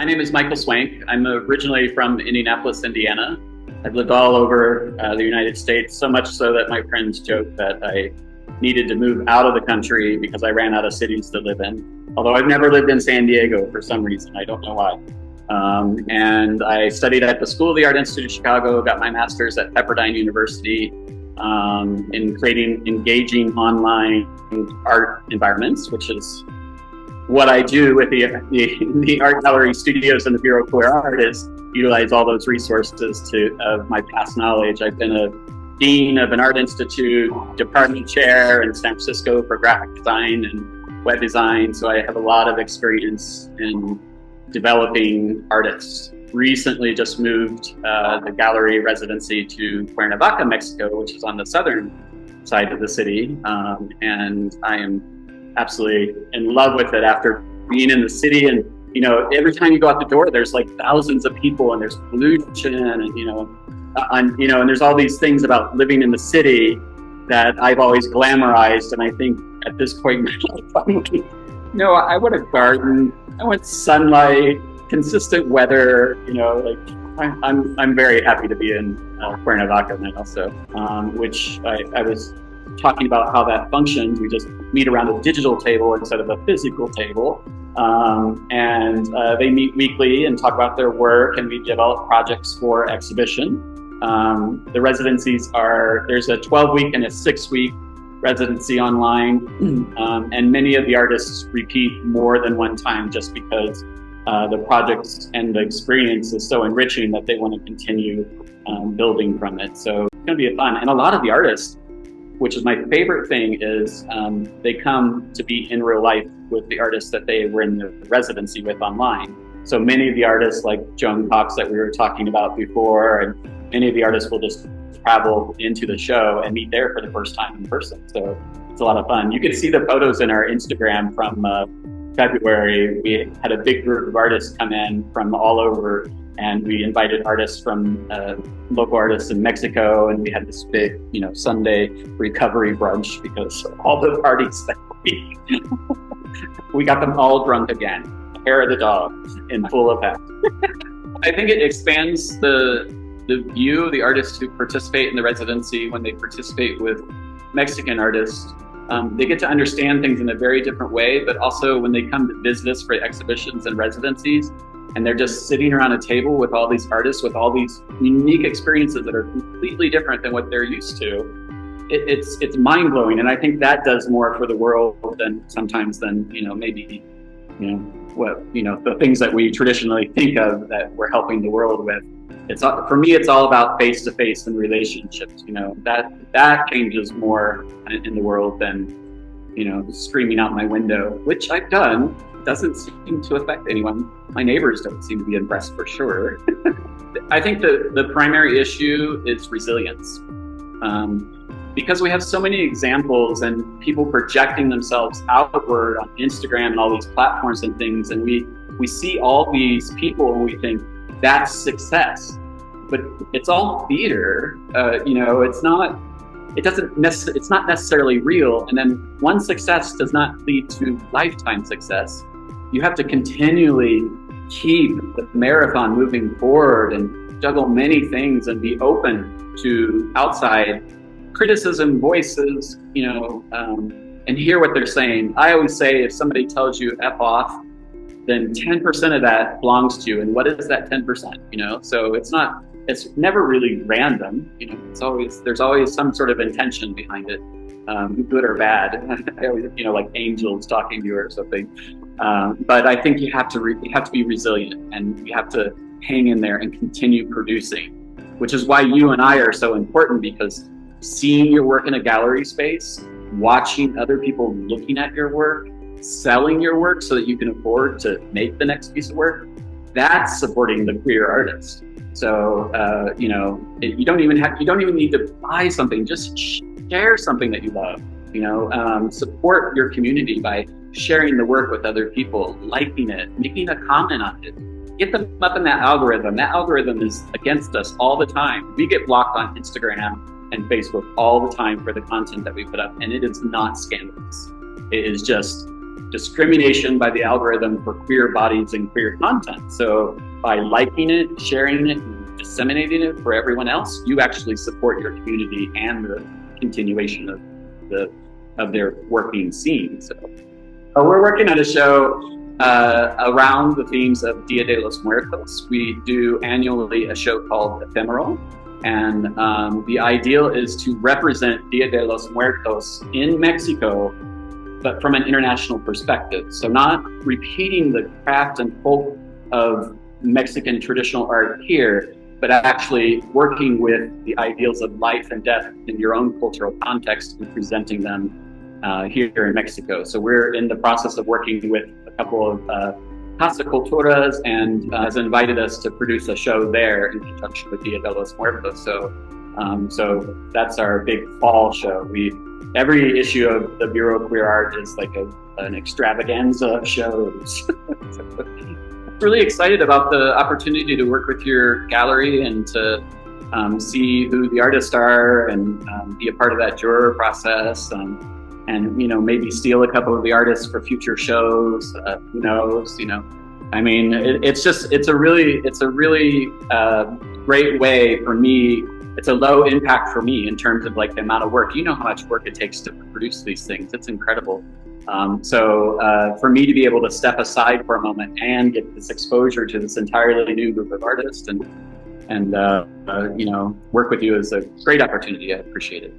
My name is Michael Swank. I'm originally from Indianapolis, Indiana. I've lived all over the United States, so much so that my friends joke that I needed to move out of the country because I ran out of cities to live in. Although I've never lived in San Diego for some reason, I don't know why. And I studied at the School of the Art Institute of Chicago, got my master's at Pepperdine University in creating engaging online art environments, which is what I do with the art gallery studios and the Bureau of Queer Art, is utilize all those resources of my past knowledge. I've been a dean of an art institute, department chair in San Francisco for graphic design and web design, so I have a lot of experience in developing artists. Recently just moved the gallery residency to Cuernavaca, Mexico, which is on the southern side of the city, and I am absolutely in love with it after being in the city. And every time you go out the door, there's like thousands of people, and there's pollution, and and there's all these things about living in the city that I've always glamorized. And I think at this point in my life, I want a garden, I want sunlight, consistent weather. I'm very happy to be in Cuernavaca now. So, which I was talking about how that functions. We just meet around a digital table instead of a physical table. And they meet weekly and talk about their work, and we develop projects for exhibition. The residencies there's a 12-week and a 6-week residency online. And many of the artists repeat more than one time just because the projects and the experience is so enriching that they want to continue building from it. So it's going to be fun. And a lot of the artists, which is my favorite thing, is they come to be in real life with the artists that they were in the residency with online. So many of the artists, like Joan Cox that we were talking about before, and many of the artists will just travel into the show and meet there for the first time in person. So it's a lot of fun. You can see the photos in our Instagram from February. We had a big group of artists come in from all over, and we invited artists from local artists in Mexico, and we had this big, Sunday recovery brunch because all the parties that we got them all drunk again. Hair of the dog in full effect. I think it expands the view of the artists who participate in the residency. When they participate with Mexican artists, they get to understand things in a very different way, but also when they come to visit us for exhibitions and residencies, and they're just sitting around a table with all these artists with all these unique experiences that are completely different than what they're used to, it's mind-blowing. And I think that does more for the world than maybe the things that we traditionally think of that we're helping the world with. For me, it's all about face-to-face and relationships. That changes more in the world than screaming out my window, which I've done. Doesn't seem to affect anyone. My neighbors don't seem to be impressed, for sure. I think the primary issue is resilience. Because we have so many examples and people projecting themselves outward on Instagram and all these platforms and things, and we see all these people and we think that's success, but it's all theater. It's not necessarily real. And then one success does not lead to lifetime success. You have to continually keep the marathon moving forward and juggle many things and be open to outside criticism, voices, and hear what they're saying. I always say, if somebody tells you F off, then 10% of that belongs to you. And what is that 10%? So it's never really random. There's always some sort of intention behind it, good or bad. I always, like angels talking to you or something. But I think you have to be resilient, and you have to hang in there and continue producing, which is why you and I are so important, because seeing your work in a gallery space, watching other people looking at your work, selling your work so that you can afford to make the next piece of work, that's supporting the queer artist. So, you don't even need to buy something, just share something that you love, support your community by sharing the work with other people, liking it, making a comment on it, get them up in that algorithm. That algorithm is against us all the time. We get blocked on Instagram and Facebook all the time for the content that we put up, and it is not scandalous. It is just discrimination by the algorithm for queer bodies and queer content. So by liking it, sharing it, and disseminating it for everyone else, you actually support your community and the continuation of their working scene. So we're working on a show around the themes of Dia de los Muertos. We do annually a show called Efimera, and the ideal is to represent Dia de los Muertos in Mexico, but from an international perspective. So not repeating the craft and folk of Mexican traditional art here, but actually working with the ideals of life and death in your own cultural context and presenting them here in Mexico. So we're in the process of working with a couple of Casa Culturas, and has invited us to produce a show there in conjunction with Dia de los Muertos. So that's our big fall show. Every issue of the Bureau of Queer Art is like an extravaganza of shows. Really excited about the opportunity to work with your gallery and to see who the artists are and be a part of that juror process, and maybe steal a couple of the artists for future shows. Who knows? I mean, it's a really great way for me. It's a low impact for me in terms of like the amount of work. You know how much work it takes to produce these things. It's incredible. So for me to be able to step aside for a moment and get this exposure to this entirely new group of artists and work with you is a great opportunity. I appreciate it.